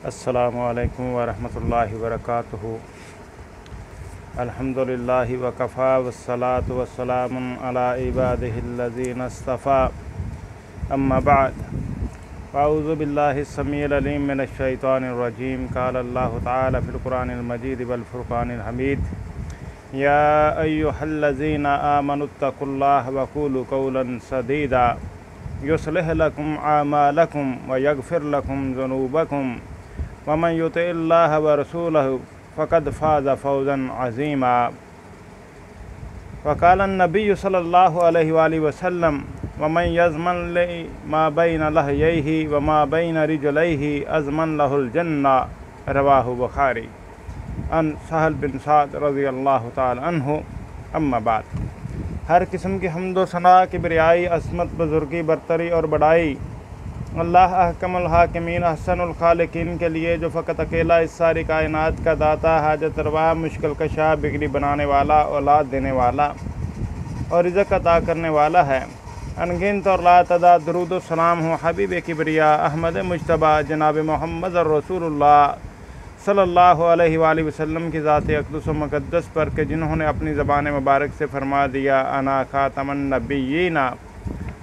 अस्सलामु अलैकुम वरहमतुल्लाहि वबरकातुहू। अल्हम्दुलिल्लाहि वकफ़ा वस्सलातु वस्सलामुन अला इबादिहिल्लज़ीना इस्तफ़ा अम्मा बअद। अऊज़ु बिल्लाहि स्समीइल अलीम मिनश शैतानिर रजीम। क़ाल अल्लाहु तआला फ़िल क़ुरानिल मजीद वल फ़ुरक़ानिल हमीद। या अय्युहल्लज़ीना आमनुत्तक़ुल्लाह वक़ूलू क़ौलन सदीदा युस्लिह लकुम आमालकुम व यग़फ़िर लकुम ज़ुनूबकुम वमन युतिइल्लाह व रसूलहु फ़क़द फ़ाज़ फ़ौज़न अज़ीमा। वक़ाल अन्नबिय्यु सल्लल्लाहु अलैहि वसल्लम वमन यज़मन मा बैन लहयैहि व मा बैन रिजलैहि अज़मन लहुल जन्ना। रवाहु बुखारी। अन सहल बिन साद रज़ियल्लाहु तआला अन्हु। अम्मा बाद। हर किस्म की हम्द व सना, किबरियाई, असमत, बुज़ुर्गी, बरतरी और बड़ाई अल्लाह अहकमुल हाकिमीन अहसनुल खालिकीन के लिए, जो फ़कत अकेला इस सारी कायनात का दाता, हाजत रवा, मुश्किल कशा, बिगड़ी बनाने वाला, औलाद देने वाला और रिज़्क़ अता करने वाला है। अनगिनत और लातदा दुरूद व सलाम हो हबीब किबरिया अहमद मुज्तबा जनाब मोहम्मद रसूलुल्लाह सल्लल्लाहु अलैहि वसल्लम की ज़ात अक़दस व मुक़द्दस पर के जिन्होंने अपनी ज़बान मुबारक से फरमा दिया, अना ख़ातमुन नबिय्यीना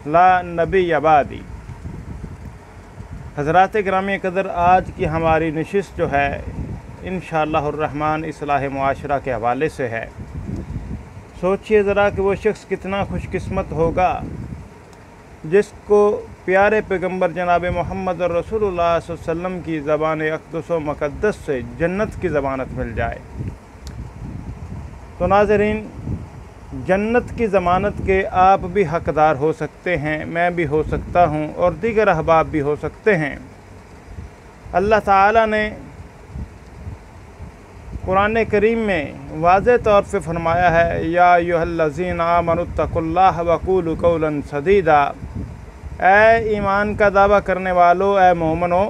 ला नबिय्य बादी। हज़रात गिरामी क़दर, आज की हमारी नशिस्त जो है इंशाअल्लाहुर रहमान इस्लाह मुआशरा के हवाले से है। सोचिए ज़रा कि वो शख्स कितना खुशकिस्मत होगा जिसको प्यारे पैगम्बर जनाब मोहम्मद रसूलुल्लाह सल्लल्लाहु अलैहि वसल्लम की ज़बान अक़दस व मुक़द्दस से जन्नत की ज़मानत मिल जाए। तो नाज़रीन, जन्नत की ज़मानत के आप भी हक़दार हो सकते हैं, मैं भी हो सकता हूँ और दीगर अहबाब भी हो सकते हैं। अल्लाह ताला ने कुरान करीम में वाज़ेह तौर पे फरमाया है, या अय्युहल्लज़ीना आमनुत्तक़ुल्लाह वक़ूलू क़ौलन सदीदा। ऐ ईमान का दावा करने वालों, ऐ मोमिनो,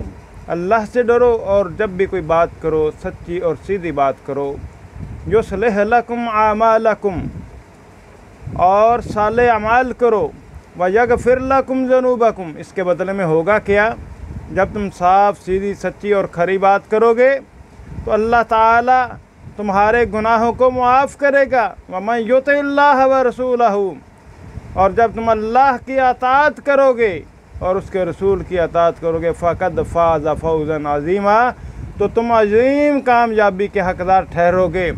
अल्लाह से डरो और जब भी कोई बात करो सच्ची और सीधी बात करो। युस्लिह लकुम आमालकुम, और साले अमाल करो, व यग़फ़िर लकुम ज़ुनूबकुम, इसके बदले में होगा क्या? जब तुम साफ़ सीधी सच्ची और खरी बात करोगे तो अल्लाह ताला तुम्हारे गुनाहों को मुआफ़ करेगा। वमन युतिइल्लाह व रसूलहु, और जब तुम अल्लाह की अताअत करोगे और उसके रसूल की अताअत करोगे, फ़क़द फ़ाज़ फ़ौज़न अज़ीमा, तो तुम अज़ीम कामयाबी के हक़दार ठहरोगे।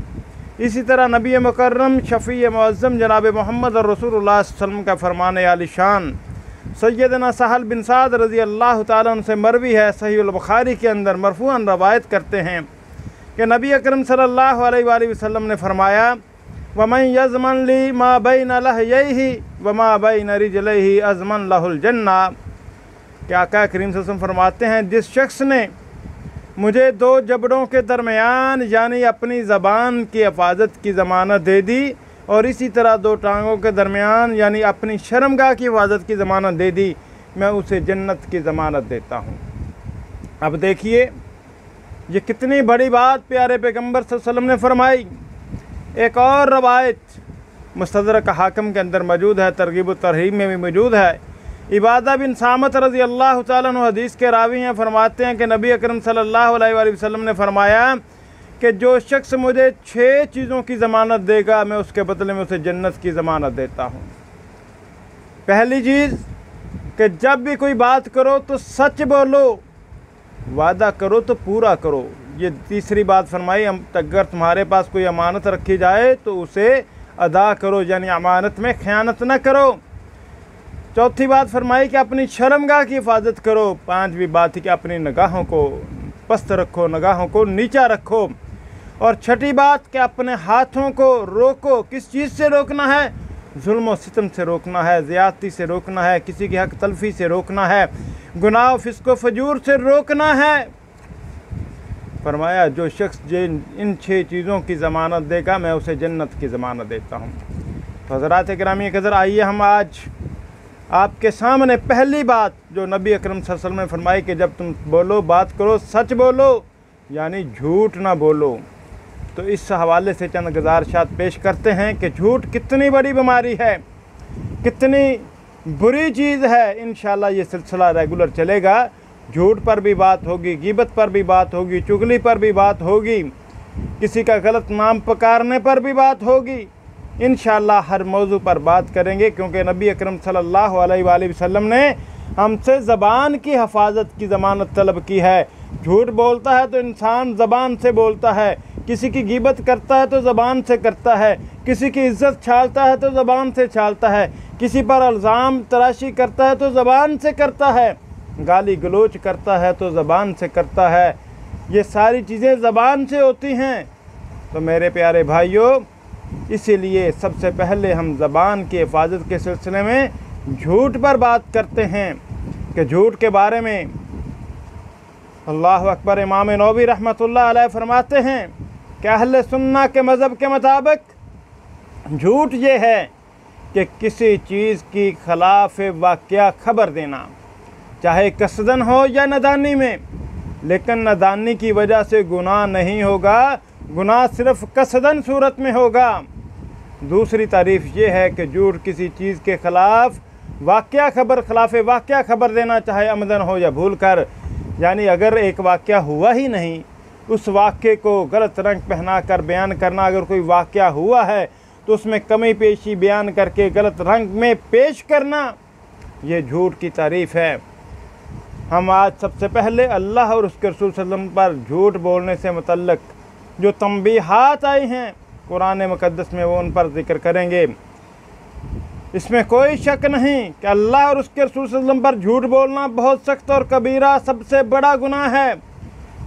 इसी तरह नबी मुकर्रम शफ़ी मुअज़्ज़म जनाब मोहम्मद रसूलुल्लाह सल्लल्लाहु अलैहि वसल्लम का फ़रमान आलिशान सैयदना सहल बिन साद रज़ियल्लाहु तआला अन्हु से मरवी है, सहीहुल बुखारी के अंदर मरफ़ूअन रवायत करते हैं कि नबी अकरम सल्लल्लाहु अलैहि वसल्लम ने फ़रमाया, वमन यज़मन ली मा बैन लहयैहि व मा बैन रिजलैहि अज़मन लहुल जन्ना। क्या आका करीम सल्लल्लाहु अलैहि वसल्लम फरमाते हैं, जिस शख्स ने मुझे दो जबड़ों के दरमियान यानी अपनी ज़बान की हिफाजत की ज़मानत दे दी और इसी तरह दो टांगों के दरमियान यानी अपनी शर्मगाह की हिफाजत की ज़मानत दे दी, मैं उसे जन्नत की ज़मानत देता हूँ। अब देखिए ये कितनी बड़ी बात प्यारे पैगम्बर सल्लल्लाहु अलैहि वसल्लम ने फरमाई। एक और रवायत मुस्तदरक हाकिम के अंदर मौजूद है, तरगीब व तरहीब में भी मौजूद है। इबादा बिन सामत रज़ियल्लाहु तआला अन्हु हदीस के रावी हैं, फरमाते हैं कि नबी अकरम सल्लल्लाहु अलैहि वसल्लम ने फरमाया कि जो शख्स मुझे 6 चीज़ों की ज़मानत देगा, मैं उसके बदले में उसे जन्नत की ज़मानत देता हूँ। पहली चीज़ कि जब भी कोई बात करो तो सच बोलो, वादा करो तो पूरा करो। ये तीसरी बात फरमाई, अगर तुम्हारे पास कोई अमानत रखी जाए तो उसे अदा करो, यानी अमानत में ख़यानत न करो। चौथी बात फरमाई कि अपनी शर्मगाह की हिफाजत करो। पांचवी बात है कि अपनी निगाहों को पस्त रखो, निगाहों को नीचा रखो। और छठी बात कि अपने हाथों को रोको। किस चीज़ से रोकना है? जुल्म व सितम से रोकना है, ज़्यादती से रोकना है, किसी की हक़ तलफ़ी से रोकना है, गुनाह फ़िस्क़ व फ़जूर से रोकना है। फरमाया जो शख्स इन 6 चीज़ों की ज़मानत देगा, मैं उसे जन्नत की ज़मानत देता हूँ। तो हज़रात गिरामी क़दर, आइए हम आज आपके सामने पहली बात जो नबी अकरम सल्लल्लाहु अलैहि वसल्लम ने फरमाई कि जब तुम बोलो, बात करो, सच बोलो, यानी झूठ ना बोलो। तो इस हवाले से चंद गुज़ारिशात पेश करते हैं कि झूठ कितनी बड़ी बीमारी है, कितनी बुरी चीज़ है। इंशाअल्लाह ये सिलसिला रेगुलर चलेगा झूठ पर भी बात होगी, ग़ीबत पर भी बात होगी, चुगली पर भी बात होगी, किसी का गलत नाम पुकारने पर भी बात होगी। इंशाअल्लाह हर मौजू पर बात करेंगे, क्योंकि नबी अकरम सल्लल्लाहु अलैहि वसल्लम ने हमसे ज़बान की हिफाजत की ज़मानत तलब की है। झूठ बोलता है तो इंसान ज़बान से बोलता है, किसी की ग़ीबत करता है तो ज़बान से करता है, किसी की इज़्ज़त छालता है तो ज़बान से छालता है, किसी पर इल्ज़ाम तराशी करता है तो ज़बान से करता है, गाली गलोच करता है तो ज़बान से करता है। ये सारी चीज़ें ज़बान से होती हैं। तो मेरे प्यारे भाइयों, इसीलिए सबसे पहले हम ज़बान की हिफाजत के सिलसिले में झूठ पर बात करते हैं कि झूठ के बारे में अल्लाह अकबर इमाम नववी रहमतुल्लाह अलैह फरमाते हैं कि अहले सुन्ना के मज़हब के मुताबिक झूठ ये है कि किसी चीज़ की खिलाफ वाक़या खबर देना, चाहे कसदन हो या नदानी में, लेकिन नदानी की वजह से गुनाह नहीं होगा, गुनाह सिर्फ कसदन सूरत में होगा। दूसरी तारीफ़ ये है कि झूठ किसी चीज़ के ख़िलाफ़ वाक़या खबर, खिलाफ़ वाक़या खबर देना, चाहे अमदन हो या भूल कर। यानी अगर एक वाक़या हुआ ही नहीं, उस वाक़े को गलत रंग पहना कर बयान करना। अगर कोई वाक़या हुआ है तो उसमें कमी पेशी बयान करके गलत रंग में पेश करना, ये झूठ की तारीफ़ है। हम आज सबसे पहले अल्लाह और उसके रसूल सल्लल्लाहु अलैहि वसल्लम पर झूठ बोलने से मुतल्लिक़ जो तंबीहात आई हैं कुरान मुक़द्दस में, वो उन पर ज़िक्र करेंगे। इसमें कोई शक नहीं कि अल्लाह और उसके रसूल सल्लल्लाहु अलैहि वसल्लम पर झूठ बोलना बहुत सख्त और कबीरा, सबसे बड़ा गुनाह है।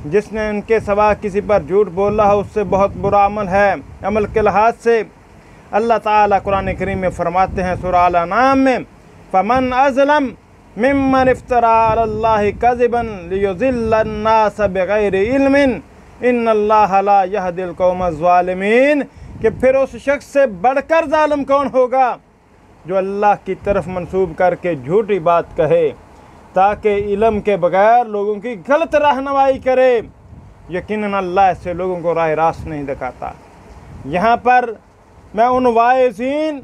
जिसने उनके सिवा किसी पर झूठ बोला हो उससे बहुत बुरा अमल है। अमल के लिहाज से अल्लाह ताला कुरान करीम में फरमाते हैं सूरह अल-अनाम में, फमन अज़लम मिम्मन इफ्तरा अलल्लाहि कज़िबन लियुज़िल्ला अन्नास बिग़ैरि इल्मिन इन्नल्लाह ला यहदिल कौमज़ ज़ालिमीन। कि फिर उस शख्स से बढ़कर जालिम कौन होगा जो अल्लाह की तरफ मंसूब करके झूठी बात कहे ताकि इल्म के बगैर लोगों की गलत रहनुमाई करे। यकीनन अल्लाह से लोगों को राह रास्त नहीं दिखाता। यहाँ पर मैं उन वाइज़ीन,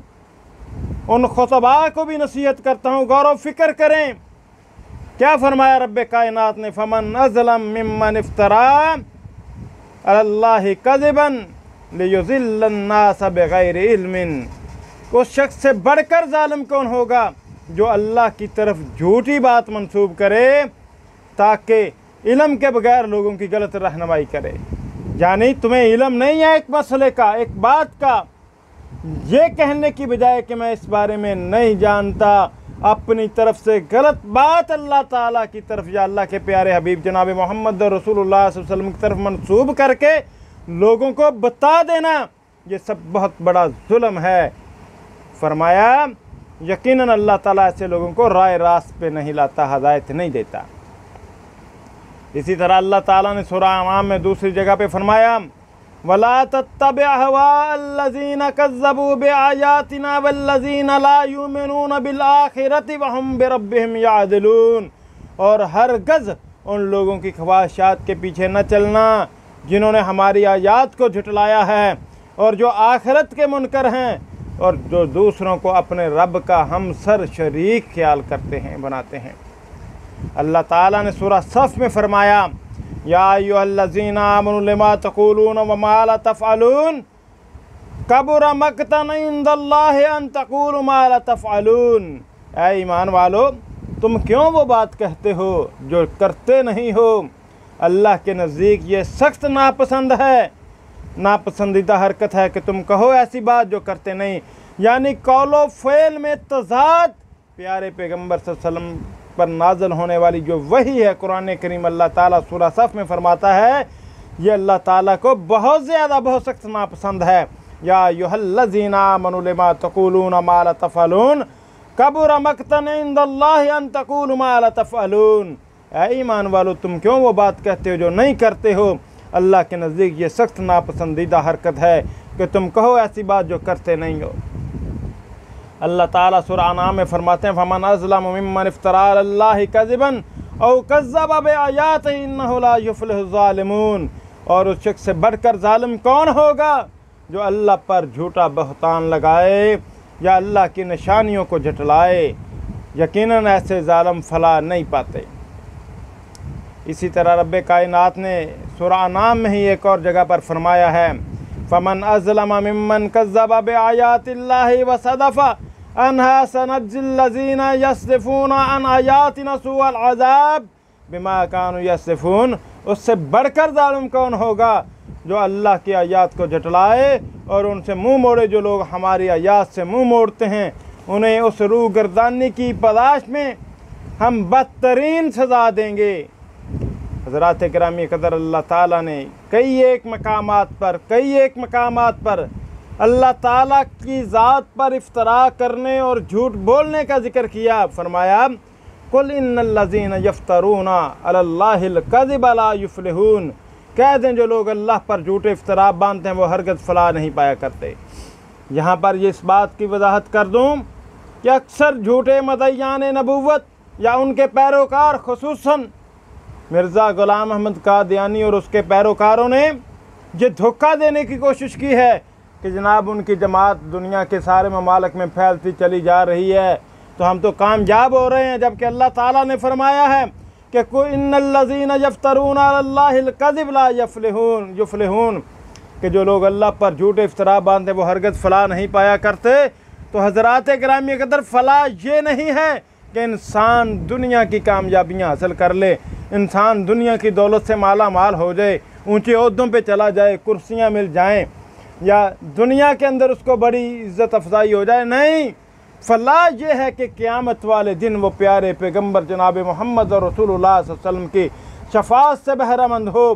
उन खुतबा को भी नसीहत करता हूँ, गौर व फिक्र करें। क्या फरमाया रब्ब कायनात ने, फमन अज़लम मिम्मन इफ्तरा अलल्लाहि कज़िबन लियुज़िल्ला अन्नास बिग़ैरि इल्मिन। उस शख्स से बढ़कर जालिम कौन होगा जो अल्लाह की तरफ झूठी बात मंसूब करे ताकि इल्म के बगैर लोगों की गलत रहनुमाई करे। यानी तुम्हें इल्म नहीं है एक मसले का, एक बात का, ये कहने की बजाय कि मैं इस बारे में नहीं जानता, अपनी तरफ से गलत बात अल्लाह ताला की तरफ या अल्लाह के प्यारे हबीब जनाब मोहम्मद रसूलुल्लाह सल्लल्लाहु अलैहि वसल्लम की तरफ मंसूब करके लोगों को बता देना, ये सब बहुत बड़ा जुल्म है। फरमाया यकीनन अल्लाह ताला ऐसे लोगों को राह रास्त पे नहीं लाता, हदायत नहीं देता। इसी तरह अल्लाह ताला ने सूरह अनाम में दूसरी जगह पे फरमाया, वला तत्तबि अहवाअल्लज़ीना कज़्ज़बू बिआयातिना वल्लज़ीना ला युमिनूना बिल आखिरति वहुम बिरब्बिहिम यादिलून। और हरगज़ उन लोगों की ख्वाहिशात के पीछे न चलना जिन्होंने हमारी आयात को झुटलाया है और जो आखिरत के मुनकर हैं और जो दूसरों को अपने रब का हमसर शरीक ख्याल करते हैं, बनाते हैं। अल्लाह ताला ने सूरह सफ़ में फरमाया, या अय्युहल्लज़ीना आमनू लिमा तक़ूलून व मा ला तफ़अलून कबुरा मक़तन इंदल्लाहि अन तक़ूलू मा ला तफ़अलून। ऐ ईमान वालो, तुम क्यों वो बात कहते हो जो करते नहीं हो। अल्लाह के नज़दीक ये सख्त नापसंद है, नापसंदीदा हरकत है कि तुम कहो ऐसी बात जो करते नहीं। यानी कौलो फ़ेल में तज़ाद प्यारे पैगम्बर सल्लल्लाहु अलैहि वसल्लम पर नाज़िल होने वाली जो वही है कुरान करीम, अल्लाह ताला सूरह सफ़ में फरमाता है, ये अल्लाह ताला को बहुत ज़्यादा, बहुत सख्त नापसंद है। या अय्युहल्लज़ीना आमनू लिमा तक़ूलून मा ला तफ़अलून कबुरा मक़तन इंदल्लाहि अन तक़ूलू मा ला तफ़अलून। ऐ ईमान वालो, तुम क्यों वो बात कहते हो जो नहीं करते हो। अल्लाह के नज़दीक ये सख्त नापसंदीदा हरकत है कि तुम कहो ऐसी बात जो करते नहीं हो। अल्लाह ताला सूरह अनाम में फरमाते हैं, फमन अज़लम मिम्मन इफ्तरा अलल्लाहि कज़िबन औ कज़्ज़ब बिआयातिही इन्नहु ला युफ़्लिहु ज़ालिमून। और उस शख्स से बढ़कर जालिम कौन होगा जो अल्लाह पर झूठा बहतान लगाए या अल्लाह की निशानियों को झटलाए। यकीनन ऐसे जालिम फलाह नहीं पाते। इसी तरह रब्बे कायनात ने सूरह अनाम में ही एक और जगह पर फरमाया है, फ़मन अज़लम मिम्मन कज़्ज़ब बिआयातिल्लाहि व सदफ़ा अन्हा सनज्ज़िल्लज़ीना यस्दिफ़ूना अन आयातिना सूअल अज़ाब बिमा कानू यस्दिफ़ून। उससे बढ़कर जालिम कौन होगा जो अल्लाह की आयात को झुठलाए और उनसे मुँह मोड़े। जो लोग हमारी आयात से मुँह मोड़ते हैं उन्हें उस रूह गर्दानी की पदाश में हम बदतरीन सज़ा देंगे। हज़रात किरामी क़दर, अल्लाह ताला ने कई एक मकामात पर अल्लाह ताला की ज़ात पर इफ्तरा करने और झूठ बोलने का ज़िक्र किया। फरमाया, कुल इन्नल्लज़ीना यफ्तरूना अलल्लाहिल कज़िब ला युफ़्लिहून। कह दें जो लोग अल्लाह पर झूठे इफ्तरा बांधते हैं वो हरगिज़ फलाह नहीं पाया करते। यहाँ पर ये इस बात की वजाहत कर दूँ कि अक्सर झूठे मदईयान नबूवत या उनके पैरोकार, खुसूसन मिर्ज़ा ग़ुलाम अहमद कादियानी और उसके पैरोकारों ने ये धोखा देने की कोशिश की है कि जनाब उनकी जमात दुनिया के सारे ममालिक में फैलती चली जा रही है तो हम तो कामयाब हो रहे हैं। जबकि अल्लाह ताला ने फरमाया है कि इन्नल्लज़ीना यफ्तरूना अलल्लाहिल कज़िब ला युफ़्लिहून, कि जो लोग अल्लाह पर झूठे इफ्तरा बांधते वो हरगिज़ फलाह नहीं पाया करते। तो हज़रात गिरामी क़दर, फलाह ये नहीं है कि इंसान दुनिया की कामयाबियाँ हासिल कर ले, इंसान दुनिया की दौलत से माला माल हो जाए, ऊंचे ओहदों पे चला जाए, कुर्सियां मिल जाएं या दुनिया के अंदर उसको बड़ी इज़्ज़त अफजाई हो जाए। नहीं, फलाह ये है कि क़यामत वाले दिन वो प्यारे पैगम्बर जनाब मोहम्मद और रसूलुल्लाह सल्लल्लाहु अलैहि वसल्लम की शफ़ाअत से बहरामंद हो,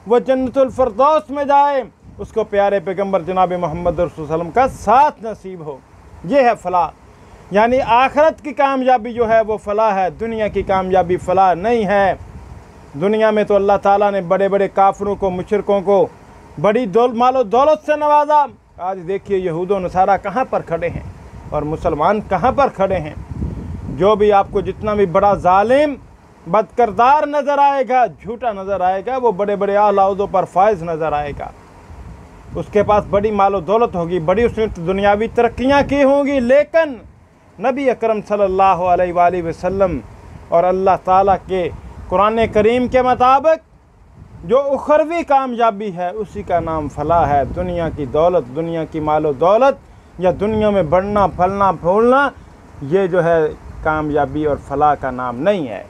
वह जन्नतुल फ़िरदौस में जाए, उसको प्यारे पैगम्बर जनाब मोहम्मद और रसूलुल्लाह सल्लल्लाहु अलैहि वसल्लम का साथ नसीब हो। ये है फलाह। यानी आखिरत की कामयाबी जो है वो फलाह है, दुनिया की कामयाबी फलाह नहीं है। दुनिया में तो अल्लाह ताला ने बड़े बड़े काफिरों को, मुशरिकों को बड़ी मालो दौलत से नवाजा। आज देखिए यहूद व नसारा कहाँ पर खड़े हैं और मुसलमान कहाँ पर खड़े हैं। जो भी आपको जितना भी बड़ा जालिम, बदकिरदार नज़र आएगा, झूठा नज़र आएगा, वो बड़े बड़े आला ओहदों पर फायज नज़र आएगा। उसके पास बड़ी मालो दौलत होगी, बड़ी उसने दुनियावी तरक्कियाँ की होंगी, लेकिन नबी अकरम सल्लल्लाहु अलैहि वसल्लम और अल्लाह ताला के कुरान करीम के मुताबिक जो उखरवी कामयाबी है उसी का नाम फलाह है। दुनिया की दौलत, दुनिया की मालो दौलत या दुनिया में बढ़ना, फलना, फूलना, ये जो है कामयाबी और फलाह का नाम नहीं है।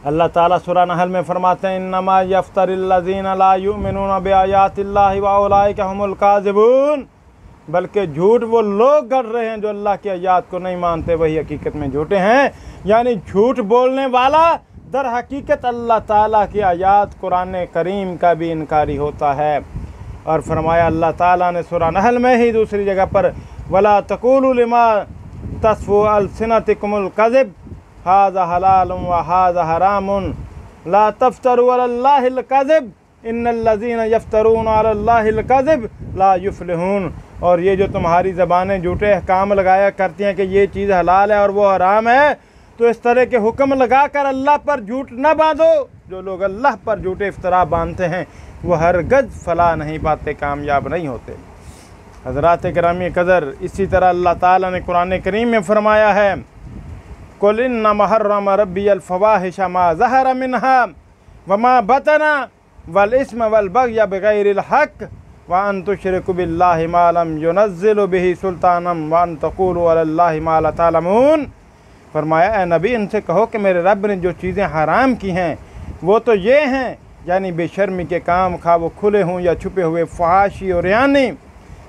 अल्लाह ताला सूरह नहल में फरमाते हैं, इन्नमा यफ्तरिल्लज़ीना ला युमिनूना बिआयातिल्लाहि व उलाइका हुमुल काज़िबून। बल्कि झूठ वो लोग गढ़ रहे हैं जो अल्लाह की आयात को नहीं मानते, वही हकीकत में झूठे हैं। यानी झूठ बोलने वाला दर हकीकत अल्लाह ताला की आयात कुरान करीम का भी इनकारी होता है। और फरमाया अल्लाह ताला ने सूरह नहल में ही दूसरी जगह पर, वला तक़ूलू लिमा तस्फ़ू अलसिनतकुमुल कज़िब हाज़ा हलालुन व हाज़ा हरामुन ला तफ्तरू अलल्लाहिल कज़िब इन्नल्लज़ीना यफ्तरूना अलल्लाहिल कज़िब ला युफ़्लिहून। और ये जो तुम्हारी ज़बानें झूठे अहकाम लगाया करती हैं कि ये चीज़ हलाल है और वो हराम है, तो इस तरह के हुक्म लगा कर अल्लाह पर झूठ न बांधो। जो लोग अल्लाह पर झूठे इफ्तरा बांधते हैं वो हरगज़ फलाह नहीं पाते, कामयाब नहीं होते। हज़रात गिरामी क़दर, इसी तरह अल्लाह ताला ने कुरान करीम में फ़रमाया है, कुल इन्नमा हर्रम रब्बियल फ़वाहिश मा ज़हर मिन्हा व मा बतना वल इस्म वल बग़य बिग़ैरिल हक़्क़ व अन तुश्रिकू बिल्लाहि मा लम युनज़्ज़िल बिही सुल्तानम व अन तक़ूलू अलल्लाहि मा ला तालमून। फरमाया, ए नबी, इनसे कहो कि मेरे रब ने जो चीज़ें हराम की हैं वो तो ये हैं, यानी बेशर्मी के काम, खा वो खुले हों या छुपे हुए, फहाशी और यानी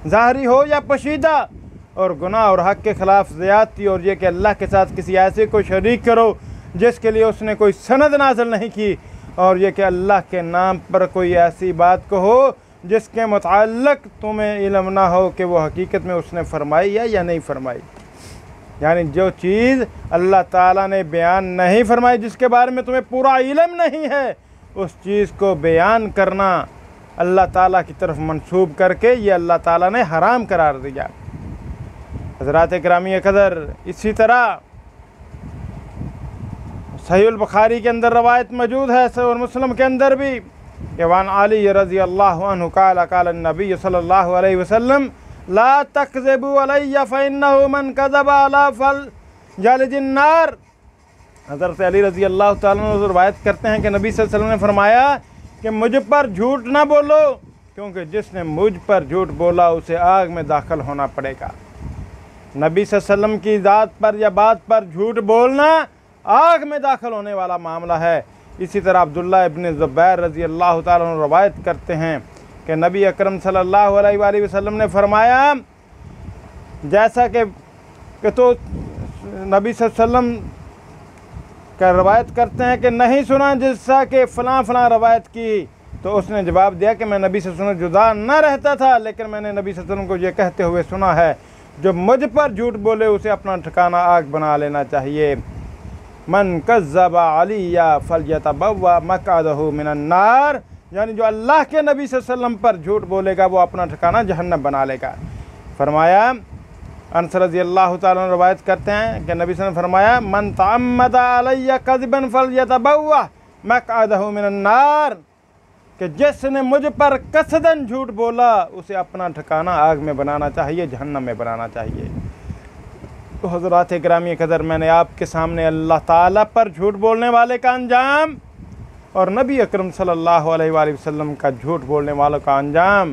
ज़ाहरी हो या पशीदा, और गुनाह और हक़ के ख़िलाफ़ ज़्यादती, और ये कि अल्लाह के साथ किसी ऐसे को शरीक करो जिसके लिए उसने कोई सनद नाज़िल नहीं की, और ये कि अल्लाह के नाम पर कोई ऐसी बात कहो जिसके मुताल्लिक़ तुम्हें इल्म ना हो कि वो हकीकत में उसने फरमाई है या नहीं फरमाई। यानी जो चीज़ अल्लाह ताला ने बयान नहीं फरमाई, जिसके बारे में तुम्हें पूरा इल्म नहीं है, उस चीज़ को बयान करना अल्लाह ताला की तरफ मंसूब करके ये अल्लाह ताला ने हराम करार दिया। हज़रात गिरामी क़दर, इसी तरह सहीहुल बुखारी के अंदर रवायत मौजूद है और मुस्लिम के अंदर भी, वान अली रज़ी अल्लाहु अन्हु क़ाल क़ाल नबी सल्लल्लाहु अलैहि वसल्लम ला तकज़िबू अलैया फ़इन्नहु मन कज़ब अला फल जलजिन्नार। हज़रत अली रज़ी अल्लाह ताला अन्हु रवायत करते हैं कि नबी सल्लल्लाहु अलैहि वसल्लम ने फरमाया कि मुझ पर झूठ ना बोलो, क्योंकि जिसने मुझ पर झूठ बोला उसे आग में दाखिल होना पड़ेगा। नबी सल्लल्लाहु अलैहि वसल्लम की ज़ात पर या बात पर झूठ बोलना आग में दाखिल होने वाला मामला है। इसी तरह अब्दुल्लाह इब्न ज़ुबैर रज़ी अल्लाह ताला अन्हु रवायत करते हैं कि नबी अकरम सल्लल्लाहु अलैहि वसल्लम ने फरमाया, जैसा कि तो नबी सल्लल्लाहु अलैहि वसल्लम का रवायत करते हैं कि नहीं सुना जिससा कि फ़लाँ फ़लाँ रवायत की, तो उसने जवाब दिया कि मैं नबी सल्लल्लाहु अलैहि वसल्लम जुदा न रहता था, लेकिन मैंने नबी सल्लल्लाहु अलैहि वसल्लम को ये कहते हुए सुना है, जो मुझ पर झूठ बोले उसे अपना ठिकाना आग बना लेना चाहिए। मन कज़्ज़बा अलिया फलयतबव्वा मक़अदहु मिनन नार, यानी जो अल्लाह के नबी सल्लल्लाहु अलैहि वसल्लम पर झूठ बोलेगा वो अपना ठिकाना जहन्नम बना लेगा। फरमाया, अनस रज़ी अल्लाह ताला अन्हु रवायत करते हैं कि नबी सल्लल्लाहु अलैहि वसल्लम ने फरमाया, मन तअम्मदा अलैया कज़िबन फलयतबव्वा मक़अदहु मिनन नार, कि जिसने मुझ पर कसदन झूठ बोला उसे अपना ठिकाना आग में बनाना चाहिए, जहन्नम में बनाना चाहिए। तो हज़रात गिरामी कदर, मैंने आपके सामने अल्लाह ताला पर झूठ बोलने वाले का अंजाम और नबी अकरम सल्लल्लाहु अलैहि वसल्लम का झूठ बोलने वालों का अंजाम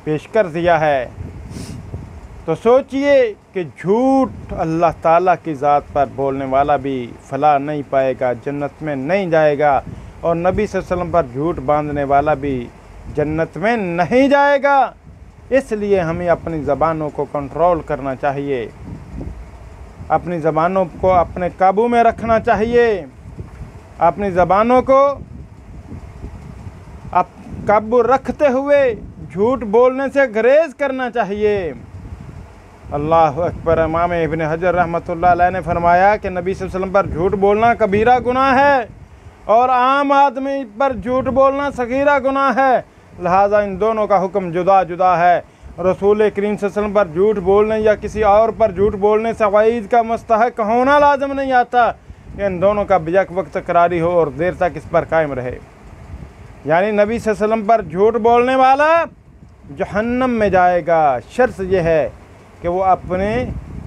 पेश कर दिया है। तो सोचिए कि झूठ अल्लाह ताला की ज़ात पर बोलने वाला भी फलाह नहीं पाएगा, जन्नत में नहीं जाएगा, और नबी सल्लल्लाहु अलैहि वसल्लम पर झूठ बांधने वाला भी जन्नत में नहीं जाएगा। इसलिए हमें अपनी ज़बानों को कंट्रोल करना चाहिए, अपनी ज़बानों को अपने काबू में रखना चाहिए, अपनी ज़बानों को काबू रखते हुए झूठ बोलने से गुरेज करना चाहिए। अल्लाह अकबर। इमाम इब्न हजर रहमतुल्लाह अलैह ने फरमाया कि नबी सल्लल्लाहु अलैहि वसल्लम पर झूठ बोलना कबीरा गुनाह है और आम आदमी पर झूठ बोलना सगीरा गुनाह है, लिहाजा इन दोनों का हुक्म जुदा जुदा है। रसूल करीम सल्लल्लाहु अलैहि वसल्लम पर झूठ बोलने या किसी और पर झूठ बोलने से वईद का मुस्तहक होना लाजम नहीं आता, इन दोनों का बेक वक्त तकरारी हो और देर तक इस पर कायम रहे। यानी नबी सल्लल्लाहु अलैहि वसल्लम पर झूठ बोलने वाला जहन्नम में जाएगा। शर्त यह है कि वो अपने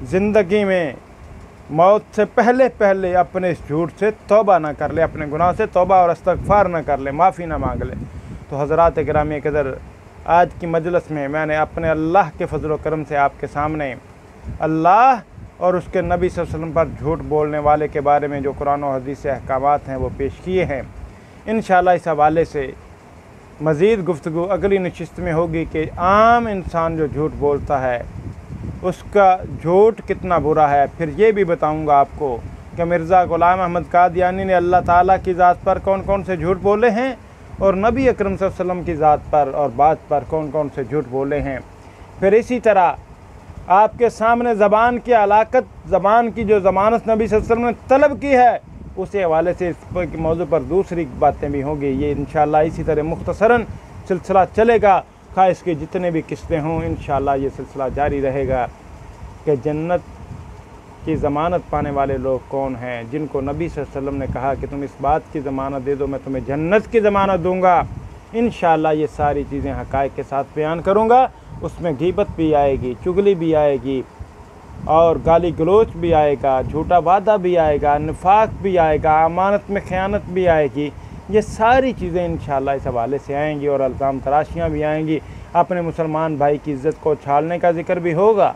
ज़िंदगी में मौत से पहले पहले अपने इस झूठ से तौबा ना कर ले, अपने गुनाह से तौबा और इस्तग़फ़ार ना कर ले, माफ़ी ना मांग ले। तो हज़रात गिरामी क़दर, आज की मजलिस में मैंने अपने अल्लाह के फजल व करम से आपके सामने अल्लाह और उसके नबी सल्लल्लाहु अलैहि वसल्लम पर झूठ बोलने वाले के बारे में जो कुरान और हदीस से अहकामात हैं वो पेश किए हैं। इंशाअल्लाह इस हवाले से मज़ीद गुफ्तगू अगली नशिस्त में होगी कि आम इंसान जो झूठ बोलता है उसका झूठ कितना बुरा है। फिर ये भी बताऊंगा आपको कि मिर्ज़ा ग़ुलाम अहमद कादियानी ने अल्लाह ताला की ज़ात पर कौन कौन से झूठ बोले हैं और नबी अकरम सल्लल्लाहु अलैहि वसल्लम की ज़ात पर और बात पर कौन कौन से झूठ बोले हैं। फिर इसी तरह आपके सामने ज़बान की हलाकत, ज़बान की जो ज़मानत नबी सल्लल्लाहु अलैहि वसल्लम ने तलब की है, उस हवाले से इस मौजू पर दूसरी बातें भी होंगी। ये इंशाअल्लाह इसी तरह मुख्तसरन सिलसिला चलेगा, खा इसके जितने भी किस्तें हों, इंशाअल्लाह ये सिलसिला जारी रहेगा कि जन्नत की ज़मानत पाने वाले लोग कौन हैं, जिनको नबी सल्लल्लाहु अलैहि वसल्लम ने कहा कि तुम इस बात की ज़मानत दे दो, मैं तुम्हें जन्नत की ज़मानत दूँगा। इंशाअल्लाह ये सारी चीज़ें हक़ाइक़ के साथ बयान करूँगा। उसमें गीबत भी आएगी, चुगली भी आएगी और गाली गलोच भी आएगा, झूठा वादा भी आएगा, निफाक भी आएगा, अमानत में ख़यानत भी आएगी। ये सारी चीज़ें इंशाअल्लाह इस हवाले से आएंगी और अल्ज़ाम तराशियाँ भी आएंगी। अपने मुसलमान भाई की इज़्ज़त को छालने का ज़िक्र भी होगा।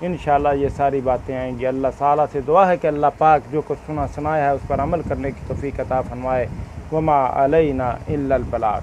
इंशाअल्लाह ये सारी बातें आएंगी। अल्लाह ताला से दुआ है कि अल्लाह पाक जो कुछ सुना सुनाया है उस पर अमल करने की तौफ़ीक़ अता फरमाए। वमा अलैना इल्लल बलाग।